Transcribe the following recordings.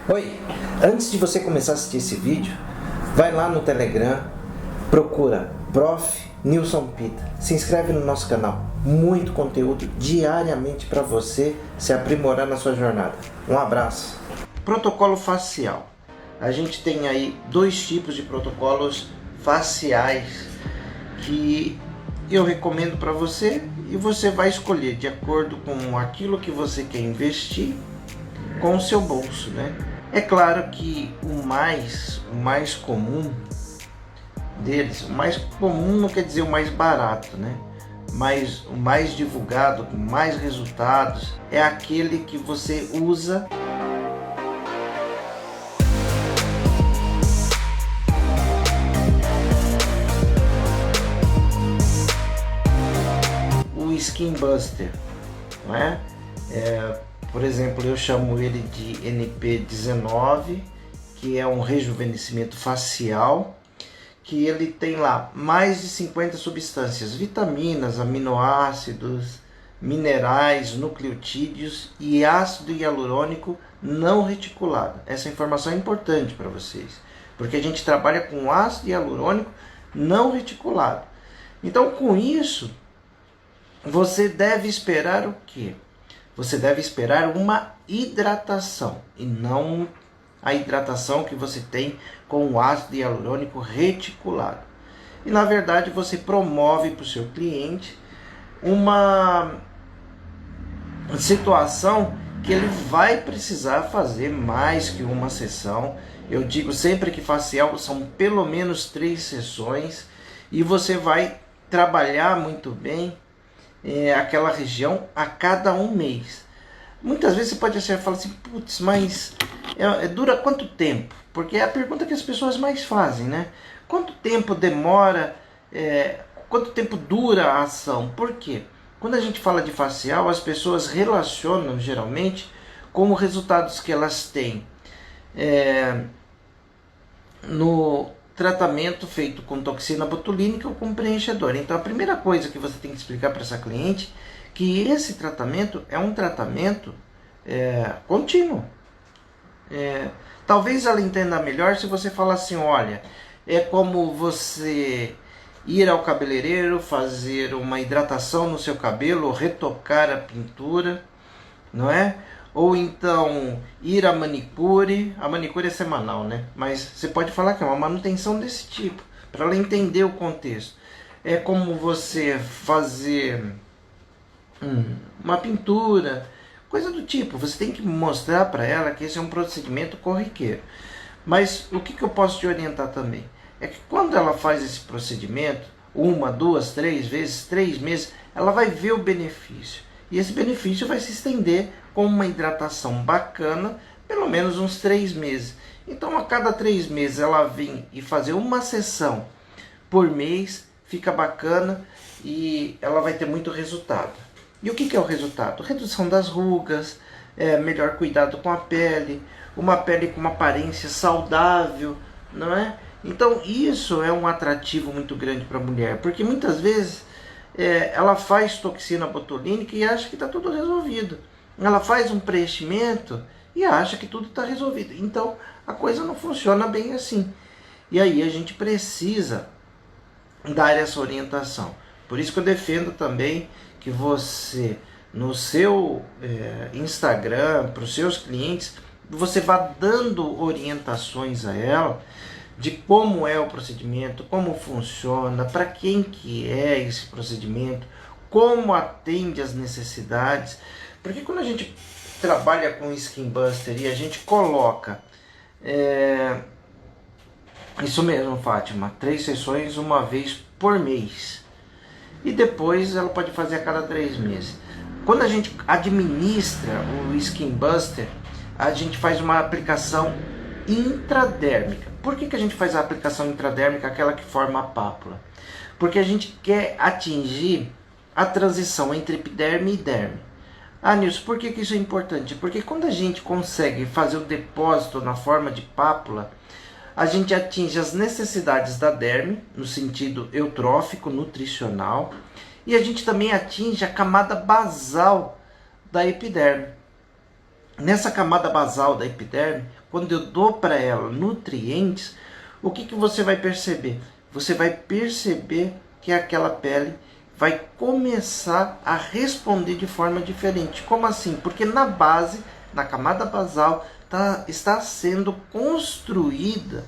Oi, antes de você começar a assistir esse vídeo, vai lá no Telegram, procura Prof. Nilson Pita, se inscreve no nosso canal, muito conteúdo diariamente para você se aprimorar na sua jornada. Um abraço. Protocolo facial. A gente tem aí dois tipos de protocolos faciais que eu recomendo para você e você vai escolher de acordo com aquilo que você quer investir com o seu bolso, né? É claro que o mais comum deles, o mais comum não quer dizer o mais barato, né? Mas o mais divulgado, com mais resultados, é aquele que você usa o Skin Buster, não é? Por exemplo, eu chamo ele de NP19, que é um rejuvenescimento facial, que ele tem lá mais de 50 substâncias, vitaminas, aminoácidos, minerais, nucleotídeos e ácido hialurônico não reticulado. Essa informação é importante para vocês, porque a gente trabalha com ácido hialurônico não reticulado. Então, com isso, você deve esperar o quê? Você deve esperar uma hidratação e não a hidratação que você tem com o ácido hialurônico reticulado. E na verdade você promove para o seu cliente uma situação que ele vai precisar fazer mais que uma sessão. Eu digo sempre que facial são pelo menos 3 sessões e você vai trabalhar muito bem aquela região a cada um mês. Muitas vezes você pode achar e falar assim, putz, mas dura quanto tempo? Porque é a pergunta que as pessoas mais fazem, né? Quanto tempo demora, quanto tempo dura a ação? Por quê? Quando a gente fala de facial, as pessoas relacionam geralmente com os resultados que elas têm no tratamento feito com toxina botulínica ou com preenchedor. Então a primeira coisa que você tem que explicar para essa cliente é que esse tratamento é um tratamento contínuo. Talvez ela entenda melhor se você falar assim, olha, é como você ir ao cabeleireiro, fazer uma hidratação no seu cabelo, retocar a pintura, não é? Ou então ir à manicure. A manicure é semanal, né? Mas você pode falar que é uma manutenção desse tipo, para ela entender o contexto. É como você fazer uma pintura, coisa do tipo. Você tem que mostrar para ela que esse é um procedimento corriqueiro. Mas o que eu posso te orientar também? É que quando ela faz esse procedimento, 1, 2, 3 vezes, 3 meses, ela vai ver o benefício. E esse benefício vai se estender com uma hidratação bacana, pelo menos uns 3 meses. Então a cada 3 meses ela vem e fazer uma sessão por mês, fica bacana e ela vai ter muito resultado. E o que é o resultado? Redução das rugas, melhor cuidado com a pele, uma pele com uma aparência saudável, não é? Então isso é um atrativo muito grande para a mulher, porque muitas vezes ela faz toxina botulínica e acha que está tudo resolvido. Ela faz um preenchimento e acha que tudo está resolvido. Então a coisa não funciona bem assim. E aí a gente precisa dar essa orientação. Por isso que eu defendo também que você, no seu Instagram, para os seus clientes, você vá dando orientações a ela de como é o procedimento, como funciona, para quem que é esse procedimento, como atende às necessidades. Porque quando a gente trabalha com Skin Buster e a gente coloca isso mesmo, Fátima, 3 sessões uma vez por mês. E depois ela pode fazer a cada 3 meses. Quando a gente administra o Skin Buster, a gente faz uma aplicação intradérmica. Por que a gente faz a aplicação intradérmica, aquela que forma a pápula? Porque a gente quer atingir a transição entre epiderme e derme. Ah, Nilson, por que isso é importante? Porque quando a gente consegue fazer o depósito na forma de pápula, a gente atinge as necessidades da derme, no sentido eutrófico, nutricional, e a gente também atinge a camada basal da epiderme. nessa camada basal da epiderme, quando eu dou para ela nutrientes, o que você vai perceber? Você vai perceber que aquela pele vai começar a responder de forma diferente. Como assim? Porque na base, na camada basal, está sendo construída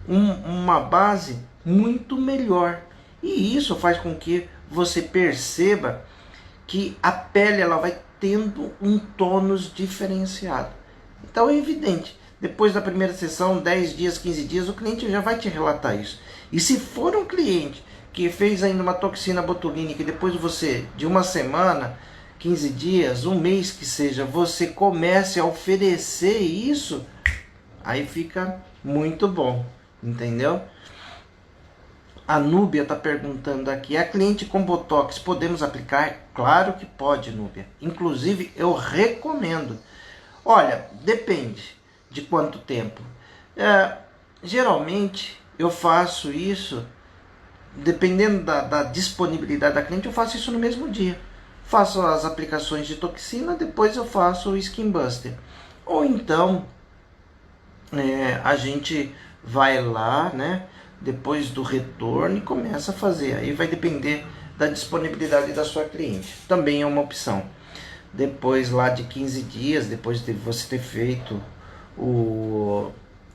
uma base muito melhor. E isso faz com que você perceba que a pele ela vai tendo um tônus diferenciado. Então é evidente, depois da primeira sessão, 10 dias, 15 dias, o cliente já vai te relatar isso. E se for um cliente que fez ainda uma toxina botulínica e depois você, de uma semana, 15 dias, um mês que seja, você comece a oferecer isso, aí fica muito bom, entendeu? A Núbia está perguntando aqui, a cliente com Botox, podemos aplicar? Claro que pode, Núbia. Inclusive, eu recomendo. Olha, depende de quanto tempo. Geralmente, eu faço isso, dependendo da disponibilidade da cliente, eu faço isso no mesmo dia. Faço as aplicações de toxina, depois eu faço o Skin Buster. Ou então, a gente vai lá, né, depois do retorno e começa a fazer. Aí vai depender da disponibilidade da sua cliente. Também é uma opção. Depois lá de 15 dias, depois de você ter feito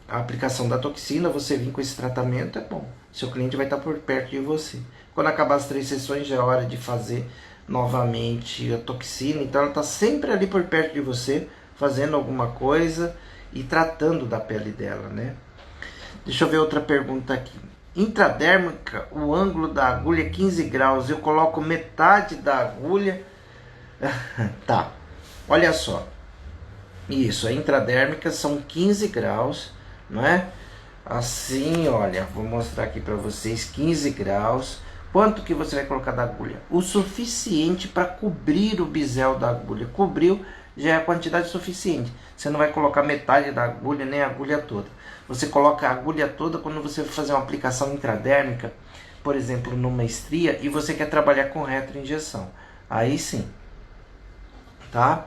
a aplicação da toxina, você vir com esse tratamento, é bom. Seu cliente vai estar por perto de você. Quando acabar as 3 sessões, já é hora de fazer novamente a toxina. Então ela está sempre ali por perto de você, fazendo alguma coisa e tratando da pele dela, né? Deixa eu ver outra pergunta aqui. Intradérmica, o ângulo da agulha é 15 graus. Eu coloco metade da agulha. Tá, olha só. Isso, a intradérmica são 15 graus, não é? Assim, olha, vou mostrar aqui para vocês, 15 graus. Quanto que você vai colocar da agulha? O suficiente para cobrir o bisel da agulha. Cobriu, já é a quantidade suficiente. Você não vai colocar metade da agulha, nem a agulha toda. Você coloca a agulha toda quando você vai fazer uma aplicação intradérmica, por exemplo, numa estria, e você quer trabalhar com retroinjeção. Aí sim. Tá?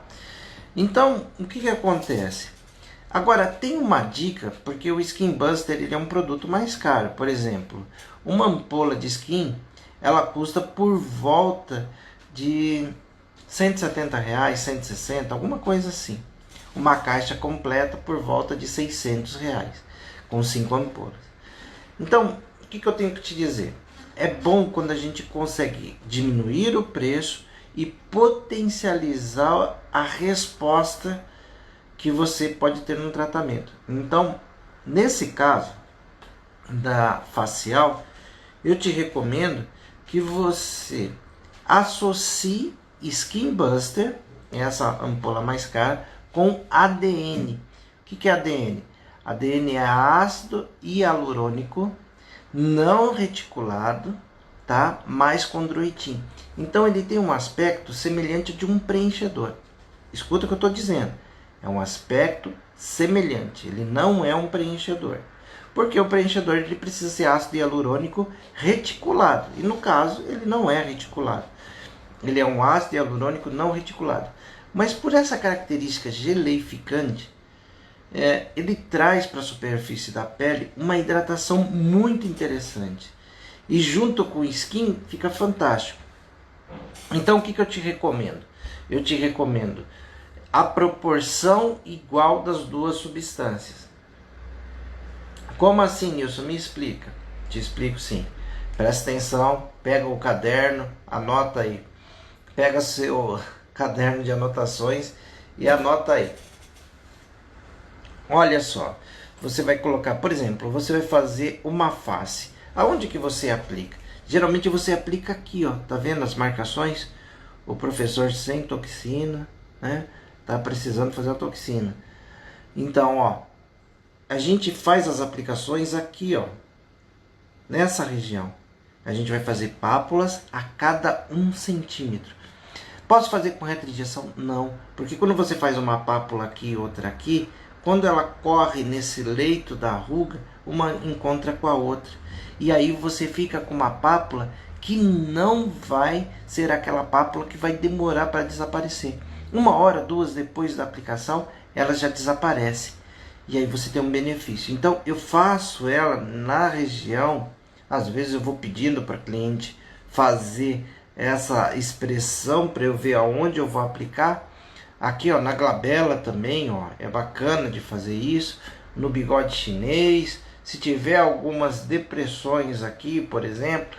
Então, o que acontece? Agora, tem uma dica, porque o Skin Buster ele é um produto mais caro. Por exemplo, uma ampola de skin, ela custa por volta de R$170, 160, alguma coisa assim. Uma caixa completa por volta de R$600, com 5 ampolas. Então, o que eu tenho que te dizer? É bom quando a gente consegue diminuir o preço e potencializar a resposta que você pode ter no tratamento. Então, nesse caso da facial, eu te recomendo que você associe Skin Buster, essa ampola mais cara, com ADN. O que é ADN? ADN é ácido hialurônico não reticulado, tá? Mais condroitin. Então ele tem um aspecto semelhante de um preenchedor. Escuta o que eu estou dizendo. É um aspecto semelhante. Ele não é um preenchedor. Porque o preenchedor ele precisa ser ácido hialurônico reticulado. E no caso, ele não é reticulado. Ele é um ácido hialurônico não reticulado. Mas por essa característica geleificante, ele traz para a superfície da pele uma hidratação muito interessante. E junto com o skin fica fantástico. Então o que eu te recomendo? Eu te recomendo a proporção igual das duas substâncias. Como assim, Nilson? Me explica. Te explico sim. Presta atenção, pega o caderno, anota aí. Pega seu caderno de anotações e anota aí. Olha só, você vai colocar, por exemplo, você vai fazer uma face. Aonde que você aplica? Geralmente você aplica aqui, ó, tá vendo as marcações? O professor sem toxina, né? Tá precisando fazer a toxina. Então, ó, a gente faz as aplicações aqui, ó, nessa região. A gente vai fazer pápulas a cada 1 centímetro. Posso fazer com retroinjeção? Não, porque quando você faz uma pápula aqui e outra aqui, quando ela corre nesse leito da ruga, uma encontra com a outra. E aí você fica com uma pápula que não vai ser aquela pápula que vai demorar para desaparecer. 1 hora, 2 depois da aplicação, ela já desaparece. E aí você tem um benefício. Então eu faço ela na região, às vezes eu vou pedindo para o cliente fazer essa expressão para eu ver aonde eu vou aplicar. Aqui ó, na glabela também ó, é bacana de fazer isso, no bigode chinês, se tiver algumas depressões aqui, por exemplo,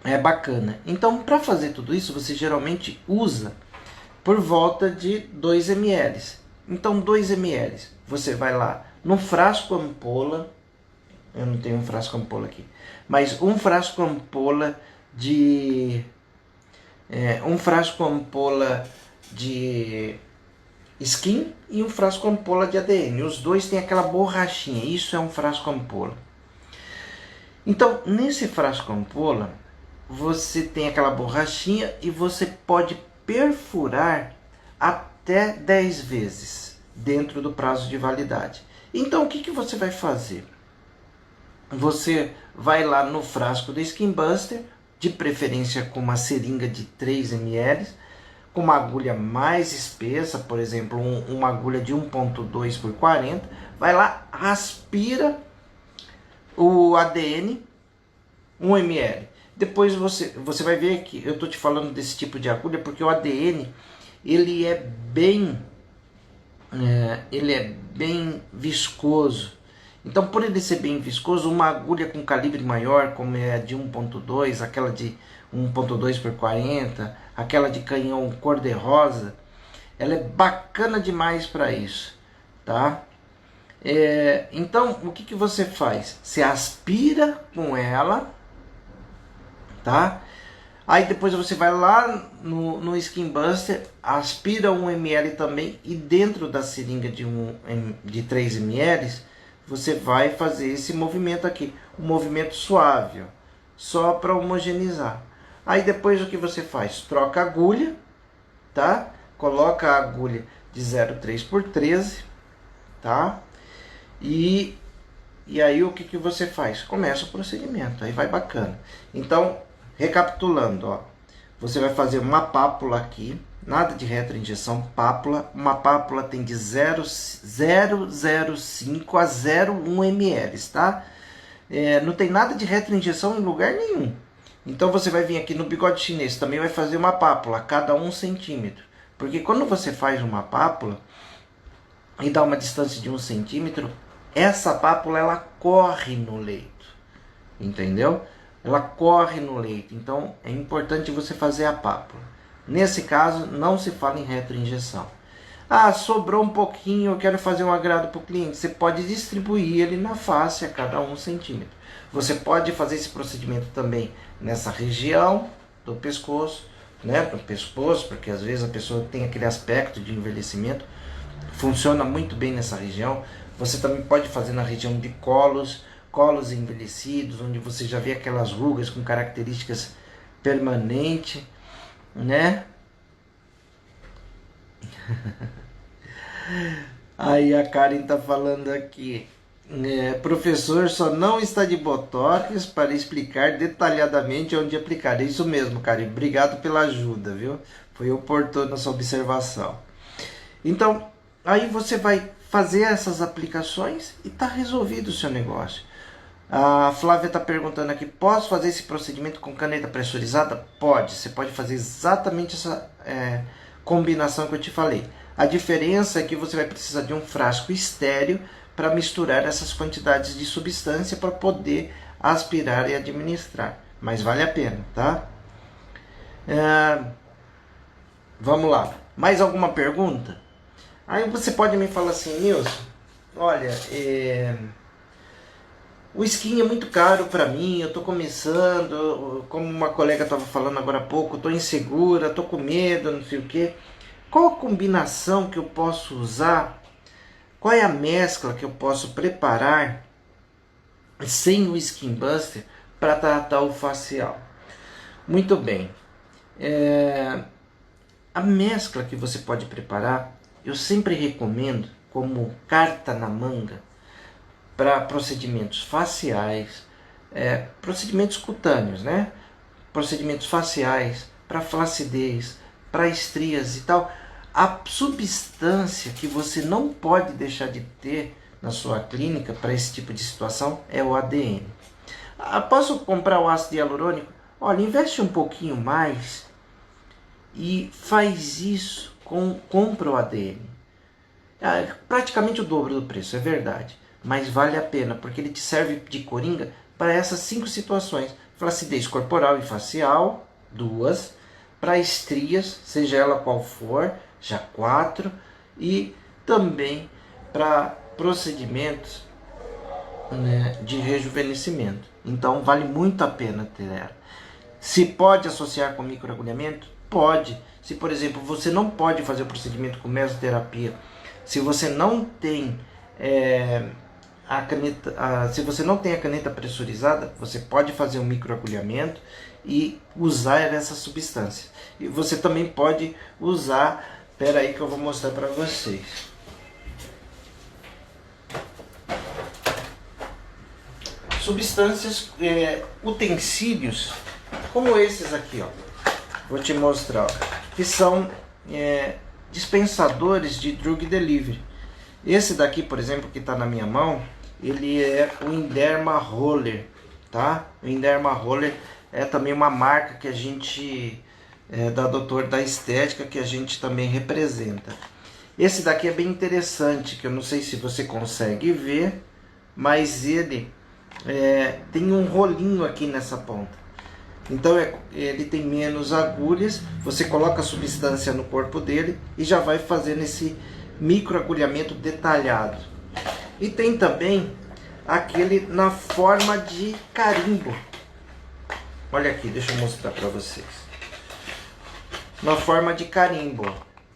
é bacana. Então para fazer tudo isso você geralmente usa por volta de 2 ml. Então 2 ml, você vai lá no frasco ampola, eu não tenho um frasco ampola aqui, mas um frasco ampola de skin e um frasco ampola de ADN. Os dois têm aquela borrachinha, isso é um frasco ampola. Então nesse frasco ampola você tem aquela borrachinha e você pode perfurar até 10 vezes dentro do prazo de validade. Então o que você vai fazer? Você vai lá no frasco do Skin Buster, de preferência com uma seringa de 3 ml, com uma agulha mais espessa, por exemplo, uma agulha de 1.2 por 40, vai lá, aspira o ADN 1 ml. Depois você vai ver que eu estou te falando desse tipo de agulha porque o ADN ele é bem viscoso. Então, por ele ser bem viscoso, uma agulha com calibre maior, como é a de 1.2, aquela de 1.2 por 40, aquela de canhão cor-de-rosa, ela é bacana demais para isso, tá? Então, o que você faz? Você aspira com ela, tá? Aí depois você vai lá no Skin Buster, aspira 1 ml também, e dentro da seringa de 3 ml, você vai fazer esse movimento aqui, um movimento suave, ó, só para homogeneizar. Aí depois o que você faz? Troca a agulha, tá? Coloca a agulha de 0,3 por 13, tá? E aí o que você faz? Começa o procedimento, aí vai bacana. Então, recapitulando, ó, você vai fazer uma pápula aqui, nada de retroinjeção, pápula. Uma pápula tem de 0,05 a 0,1 ml, tá? Não tem nada de retroinjeção em lugar nenhum. Então você vai vir aqui no bigode chinês, também vai fazer uma pápula, cada 1 centímetro. Porque quando você faz uma pápula e dá uma distância de 1 centímetro, essa pápula ela corre no leito, entendeu? Ela corre no leito, então é importante você fazer a pápula. Nesse caso, não se fala em retroinjeção. Ah, sobrou um pouquinho, eu quero fazer um agrado para o cliente. Você pode distribuir ele na face a cada 1 centímetro. Você pode fazer esse procedimento também nessa região do pescoço, né? Do pescoço, porque às vezes a pessoa tem aquele aspecto de envelhecimento. Funciona muito bem nessa região. Você também pode fazer na região de colos envelhecidos, onde você já vê aquelas rugas com características permanentes, né? Aí a Karen tá falando aqui, professor só não está de botox para explicar detalhadamente onde aplicar. É isso mesmo, Karen, obrigado pela ajuda, viu? Foi oportuna a sua observação. Então, aí você vai fazer essas aplicações e tá resolvido o seu negócio. A Flávia está perguntando aqui, posso fazer esse procedimento com caneta pressurizada? Pode, você pode fazer exatamente essa combinação que eu te falei. A diferença é que você vai precisar de um frasco estéreo para misturar essas quantidades de substância para poder aspirar e administrar. Mas vale a pena, tá? Vamos lá. Mais alguma pergunta? Aí você pode me falar assim, Nilson, olha, o skin é muito caro para mim, eu estou começando, como uma colega estava falando agora há pouco, estou insegura, estou com medo, não sei o que. Qual a combinação que eu posso usar? Qual é a mescla que eu posso preparar sem o Skin Buster para tratar o facial? Muito bem. A mescla que você pode preparar, eu sempre recomendo como carta na manga para procedimentos faciais, procedimentos cutâneos, né? Procedimentos faciais, para flacidez, para estrias e tal. A substância que você não pode deixar de ter na sua clínica para esse tipo de situação é o ADN. Posso comprar o ácido hialurônico? Olha, investe um pouquinho mais e faz isso, compra o ADN. Praticamente o dobro do preço, é verdade. Mas vale a pena, porque ele te serve de coringa para essas 5 situações. Flacidez corporal e facial, 2. Para estrias, seja ela qual for, já 4. E também para procedimentos, né, de rejuvenescimento. Então vale muito a pena ter ela. Se pode associar com microagulhamento? Pode. Se, por exemplo, você não pode fazer o procedimento com mesoterapia, se você não tem a caneta, se você não tem a caneta pressurizada, você pode fazer um microagulhamento e usar essa substância. E você também pode usar, espera aí que eu vou mostrar para vocês. Substâncias, utensílios, como esses aqui, ó. Vou te mostrar, ó, que são dispensadores de drug delivery. Esse daqui, por exemplo, que está na minha mão, ele é o Inderma Roller, tá? O Inderma Roller é também uma marca que a gente, da Doutor da Estética, que a gente também representa. Esse daqui é bem interessante, que eu não sei se você consegue ver, mas ele tem um rolinho aqui nessa ponta. Então ele tem menos agulhas, você coloca a substância no corpo dele e já vai fazendo esse microagulhamento detalhado. E tem também aquele na forma de carimbo. Olha aqui, deixa eu mostrar para vocês. Na forma de carimbo.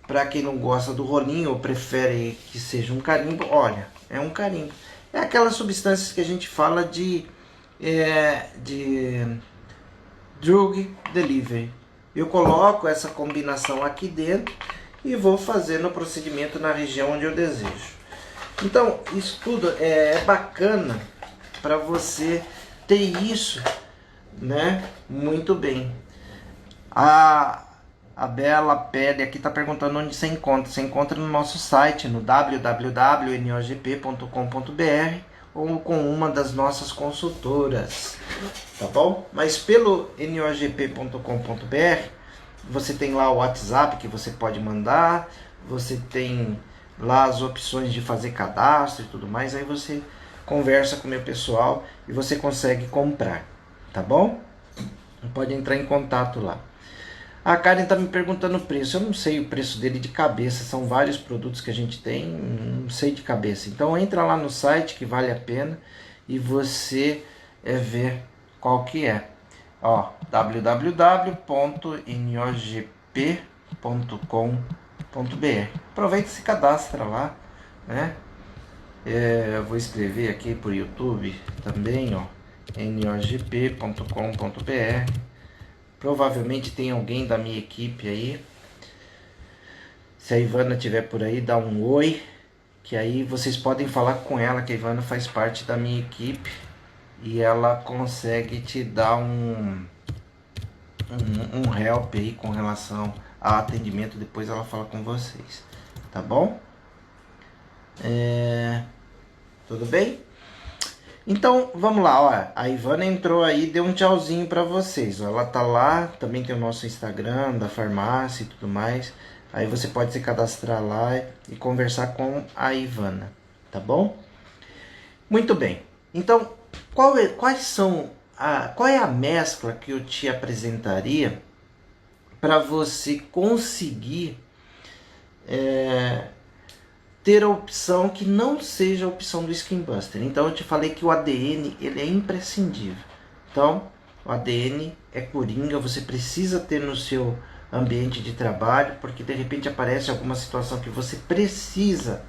Para quem não gosta do rolinho ou prefere que seja um carimbo, olha, é um carimbo. É aquelas substâncias que a gente fala de drug delivery. Eu coloco essa combinação aqui dentro e vou fazendo o procedimento na região onde eu desejo. Então, isso tudo é bacana para você ter isso, né, muito bem. A Bela Pele aqui está perguntando onde você encontra. Você encontra no nosso site, no www.nogp.com.br ou com uma das nossas consultoras, tá bom? Mas pelo nogp.com.br você tem lá o WhatsApp que você pode mandar, você tem lá as opções de fazer cadastro e tudo mais, aí você conversa com o meu pessoal e você consegue comprar, tá bom? Pode entrar em contato lá. A Karen está me perguntando o preço. Eu não sei o preço dele de cabeça. São vários produtos que a gente tem. Não sei de cabeça. Então entra lá no site que vale a pena. E você vê qual que é. Ó, www.nogp.com.br. Aproveita e se cadastra lá, né? Eu vou escrever aqui por YouTube também, ó. nogp.com.br. Provavelmente tem alguém da minha equipe aí. Se a Ivana estiver por aí, dá um oi. Que aí vocês podem falar com ela, que a Ivana faz parte da minha equipe. E ela consegue te dar um help aí com relação a atendimento. Depois ela fala com vocês. Tá bom? Tudo bem? Então, vamos lá, ó. A Ivana entrou aí, deu um tchauzinho para vocês, ó. Ela tá lá, também tem o nosso Instagram da farmácia e tudo mais. Aí você pode se cadastrar lá e conversar com a Ivana, tá bom? Muito bem. Então, qual é a mescla que eu te apresentaria para você conseguir ter a opção que não seja a opção do Skin Buster? Então eu te falei que o ADN ele é imprescindível. Então o ADN é coringa, você precisa ter no seu ambiente de trabalho, porque de repente aparece alguma situação que você precisa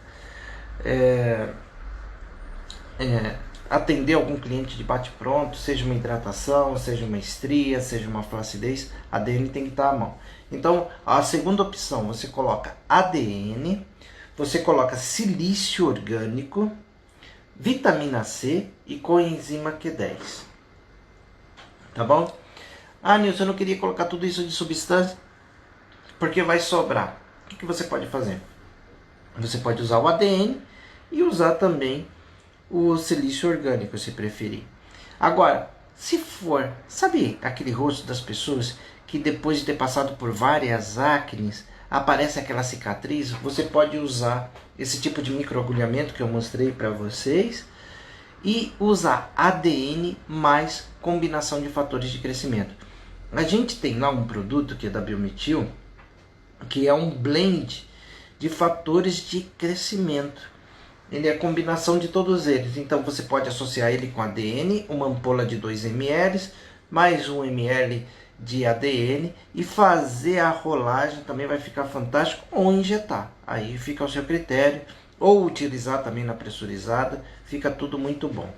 atender algum cliente de bate-pronto, seja uma hidratação, seja uma estria, seja uma flacidez, ADN tem que estar à mão. Então a segunda opção, você coloca ADN, você coloca silício orgânico, vitamina C e coenzima Q10. Tá bom? Ah, Nilson, eu não queria colocar tudo isso de substância. porque vai sobrar. O que você pode fazer? Você pode usar o ADN e usar também o silício orgânico, se preferir. Agora, se for, sabe aquele rosto das pessoas que depois de ter passado por várias acnes, aparece aquela cicatriz? Você pode usar esse tipo de microagulhamento que eu mostrei para vocês e usar ADN mais combinação de fatores de crescimento. A gente tem lá um produto que é da Biometil, que é um blend de fatores de crescimento. Ele é a combinação de todos eles. Então você pode associar ele com ADN, uma ampola de 2 ml, mais 1 ml de ADN e fazer a rolagem, também vai ficar fantástico, ou injetar. Aí fica ao seu critério, ou utilizar também na pressurizada, fica tudo muito bom.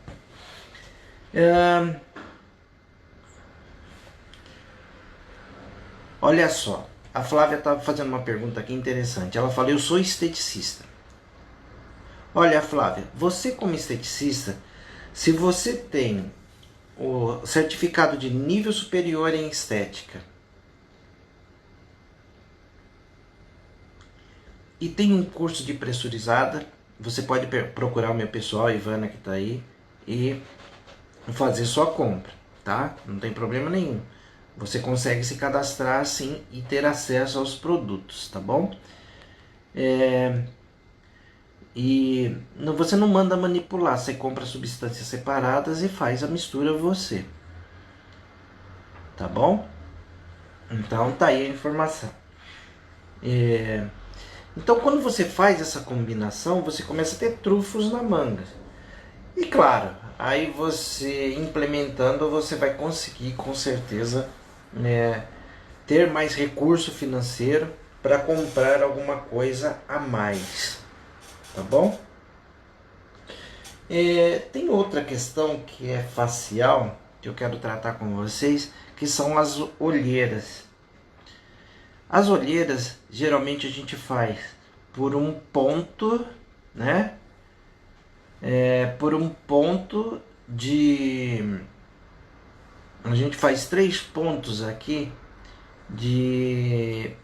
Olha só, a Flávia estava fazendo uma pergunta aqui interessante. Ela falou: eu sou esteticista. Olha, Flávia, você como esteticista, se você tem o certificado de nível superior em estética e tem um curso de pressurizada, você pode procurar o meu pessoal, a Ivana que está aí, e fazer sua compra, tá? Não tem problema nenhum. Você consegue se cadastrar assim e ter acesso aos produtos, tá bom? E você não manda manipular, você compra substâncias separadas e faz a mistura você. Tá bom? Então tá aí a informação. Então quando você faz essa combinação, você começa a ter trufos na manga. E claro, aí você implementando, você vai conseguir com certeza ter mais recurso financeiro para comprar alguma coisa a mais. Tá bom? Tem outra questão que é facial, que eu quero tratar com vocês, que são as olheiras. As olheiras, geralmente a gente faz por um ponto, né? Por um ponto de... A gente faz 3 pontos aqui de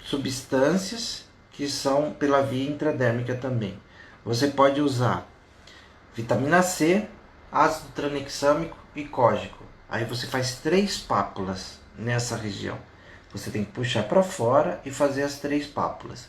substâncias que são pela via intradérmica também. Você pode usar vitamina C, ácido tranexâmico e cógico. Aí você faz 3 pápulas nessa região. Você tem que puxar para fora e fazer as 3 pápulas.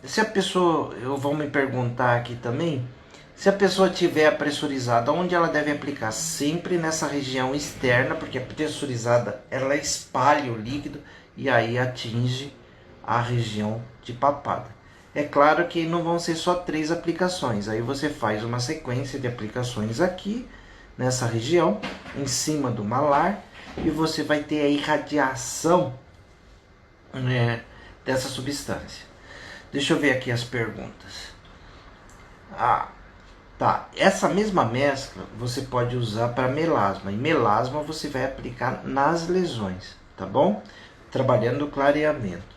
Se a pessoa, eu vou me perguntar aqui também, se a pessoa tiver pressurizada, onde ela deve aplicar? Sempre nessa região externa, porque a pressurizada ela espalha o líquido e aí atinge a região de papada. É claro que não vão ser só 3 aplicações, aí você faz uma sequência de aplicações aqui, nessa região, em cima do malar, e você vai ter a irradiação dessa substância. Deixa eu ver aqui as perguntas. Tá, essa mesma mescla você pode usar para melasma. E melasma você vai aplicar nas lesões, tá bom? Trabalhando o clareamento.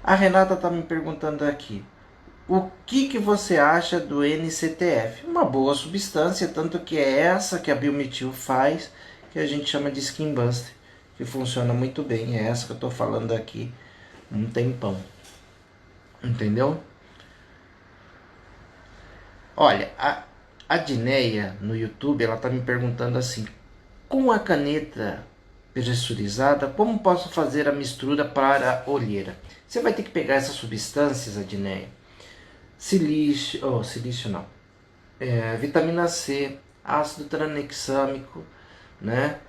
A Renata está me perguntando aqui: o que você acha do NCTF? Uma boa substância, tanto que é essa que a Biometil faz, que a gente chama de Skin Buster, que funciona muito bem. É essa que eu estou falando aqui um tempão. Entendeu? Olha, a Dineia no YouTube, ela tá me perguntando assim: com a caneta pressurizada, como posso fazer a mistura para a olheira? Você vai ter que pegar essas substâncias, Adneia, silício não, vitamina C, ácido tranexâmico, né,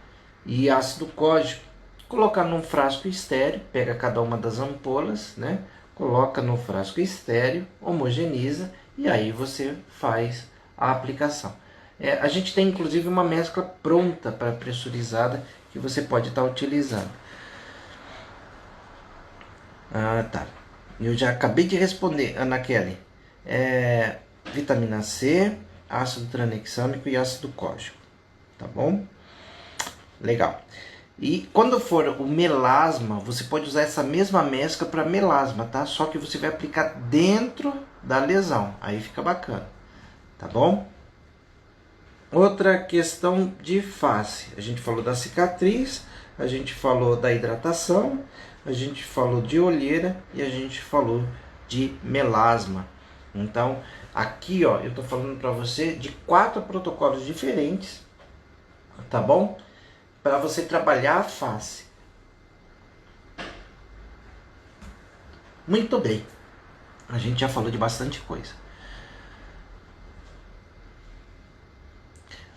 e ácido cógico, colocar num frasco estéreo, pega cada uma das ampolas, né, coloca no frasco estéreo, homogeneiza e aí você faz a aplicação. A gente tem inclusive uma mescla pronta para pressurizada que você pode estar utilizando. Tá. Eu já acabei de responder, Ana Kelly. Vitamina C, ácido tranexâmico e ácido cógico. Tá bom? Legal. E quando for o melasma, você pode usar essa mesma mescla para melasma, tá? Só que você vai aplicar dentro da lesão. Aí fica bacana. Tá bom? Outra questão de face. A gente falou da cicatriz, a gente falou da hidratação, a gente falou de olheira e a gente falou de melasma. Então, aqui ó, eu tô falando para você de 4 protocolos diferentes, tá bom? Para você trabalhar a face. Muito bem. A gente já falou de bastante coisa.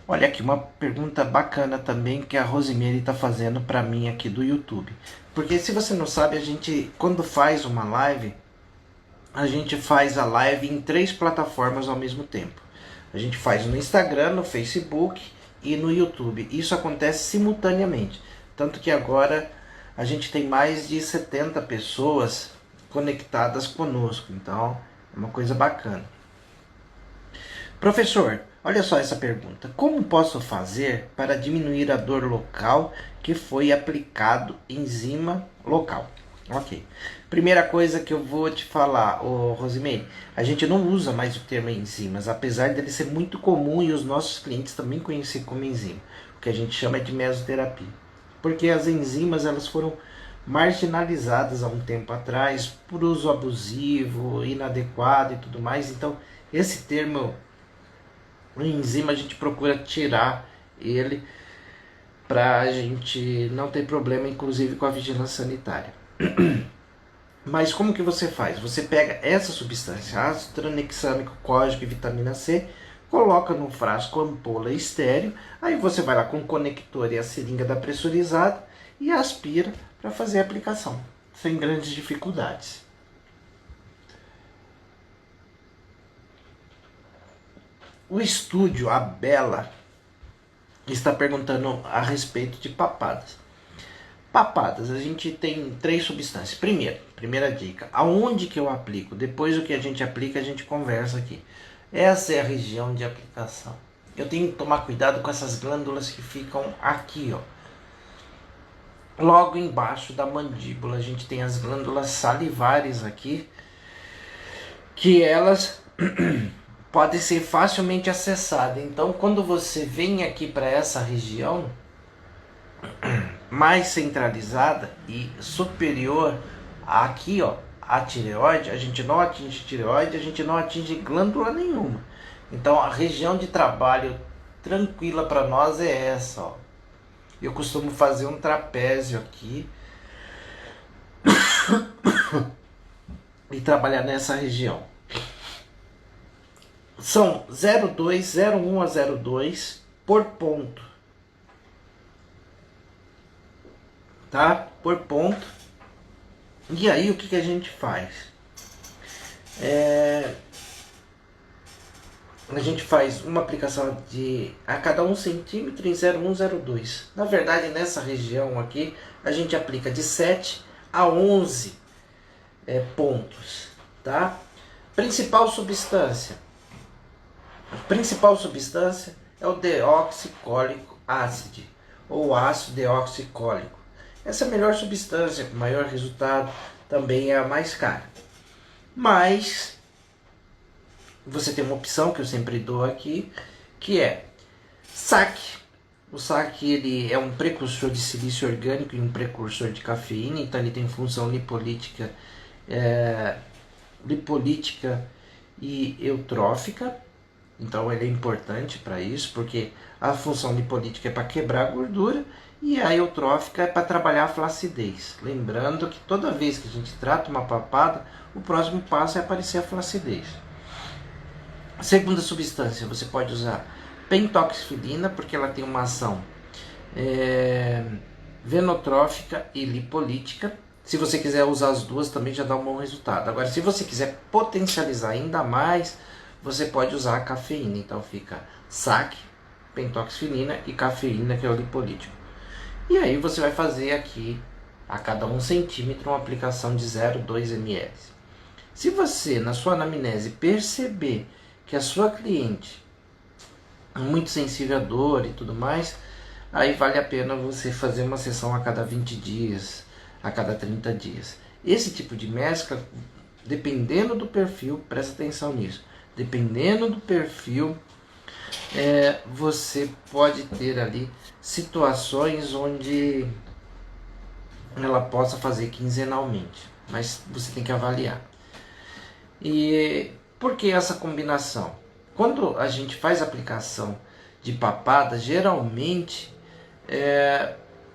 Olha aqui uma pergunta bacana também que a Rosemary está fazendo para mim aqui do YouTube. Porque se você não sabe, a gente quando faz uma live, a gente faz a live em 3 plataformas ao mesmo tempo. A gente faz no Instagram, no Facebook e no YouTube. Isso acontece simultaneamente. Tanto que agora a gente tem mais de 70 pessoas conectadas conosco. Então é uma coisa bacana. Professor, olha só essa pergunta. Como posso fazer para diminuir a dor local que foi aplicado enzima local? Ok. Primeira coisa que eu vou te falar, Rosemary, a gente não usa mais o termo enzimas, apesar dele ser muito comum e os nossos clientes também conhecem como enzima. O que a gente chama de mesoterapia. Porque as enzimas elas foram marginalizadas há um tempo atrás por uso abusivo, inadequado e tudo mais. Então, esse termo enzima a gente procura tirar ele para a gente não ter problema, inclusive com a vigilância sanitária. Mas como que você faz? Você pega essa substância, ácido tranexâmico, cógico e vitamina C, coloca num frasco ampola estéreo, aí você vai lá com o conector e a seringa da pressurizada e aspira para fazer a aplicação, sem grandes dificuldades. O estúdio, a Bela, está perguntando a respeito de papadas. Papadas, a gente tem 3 substâncias. Primeira dica, aonde que eu aplico? Depois do que a gente aplica, a gente conversa aqui. Essa é a região de aplicação. Eu tenho que tomar cuidado com essas glândulas que ficam aqui, ó. Logo embaixo da mandíbula, a gente tem as glândulas salivares aqui, que elas podem ser facilmente acessadas. Então, quando você vem aqui para essa região mais centralizada e superior aqui, ó, a tireoide, a gente não atinge tireoide, a gente não atinge glândula nenhuma. Então, a região de trabalho tranquila para nós é essa, ó. Eu costumo fazer um trapézio aqui e trabalhar nessa região. São 0,2, 0,1 a 0,2 por ponto. Tá? Por ponto. E aí o que a gente faz? A gente faz uma aplicação de a cada 1 centímetro em 0,1, 0,2. Na verdade, nessa região aqui, a gente aplica de 7 a 11 pontos. Tá? Principal substância. A principal substância é o deoxicólico ácido, ou ácido deoxicólico. Essa é a melhor substância, com maior resultado, também é a mais cara. Mas você tem uma opção que eu sempre dou aqui, que é saque. O saque ele é um precursor de silício orgânico e um precursor de cafeína, então ele tem função lipolítica e eutrófica. Então ele é importante para isso, porque a função lipolítica é para quebrar a gordura e a eutrófica é para trabalhar a flacidez. Lembrando que toda vez que a gente trata uma papada, o próximo passo é aparecer a flacidez. Segunda substância, você pode usar pentoxifilina, porque ela tem uma ação venotrófica e lipolítica. Se você quiser usar as duas, também já dá um bom resultado. Agora, se você quiser potencializar ainda mais, você pode usar a cafeína. Então fica saque, pentoxifilina e cafeína, que é o lipolítico. E aí você vai fazer aqui, a cada 1 centímetro, uma aplicação de 0,2 ml. Se você, na sua anamnese, perceber que a sua cliente é muito sensível à dor e tudo mais, aí vale a pena você fazer uma sessão a cada 20 dias, a cada 30 dias. Esse tipo de mescla, dependendo do perfil, presta atenção nisso, dependendo do perfil, você pode ter ali situações onde ela possa fazer quinzenalmente, mas você tem que avaliar. E por que essa combinação? Quando a gente faz aplicação de papada, geralmente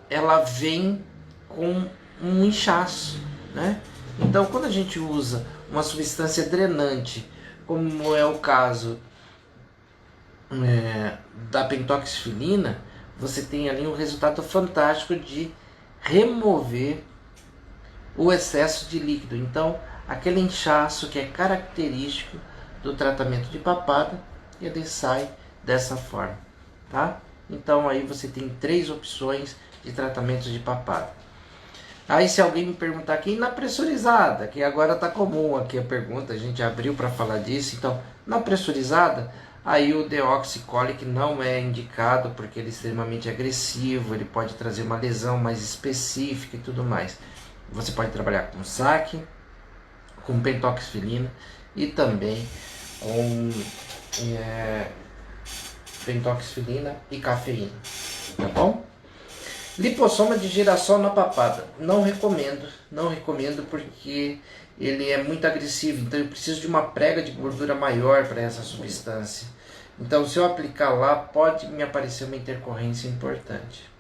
ela vem com um inchaço, né? Então, quando a gente usa uma substância drenante, como é o caso da pentoxifilina, você tem ali um resultado fantástico de remover o excesso de líquido. Então, aquele inchaço que é característico do tratamento de papada, ele sai dessa forma, tá? Então, aí você tem 3 opções de tratamento de papada. Aí, se alguém me perguntar aqui na pressurizada, que agora está comum aqui a pergunta, a gente abriu para falar disso. Então, na pressurizada, aí o deoxicólic não é indicado porque ele é extremamente agressivo, ele pode trazer uma lesão mais específica e tudo mais. Você pode trabalhar com saque, com pentoxifilina e também com pentoxifilina e cafeína, tá bom? Lipossoma de girassol na papada, não recomendo porque ele é muito agressivo, então eu preciso de uma prega de gordura maior para essa substância. Então, se eu aplicar lá, pode me aparecer uma intercorrência importante.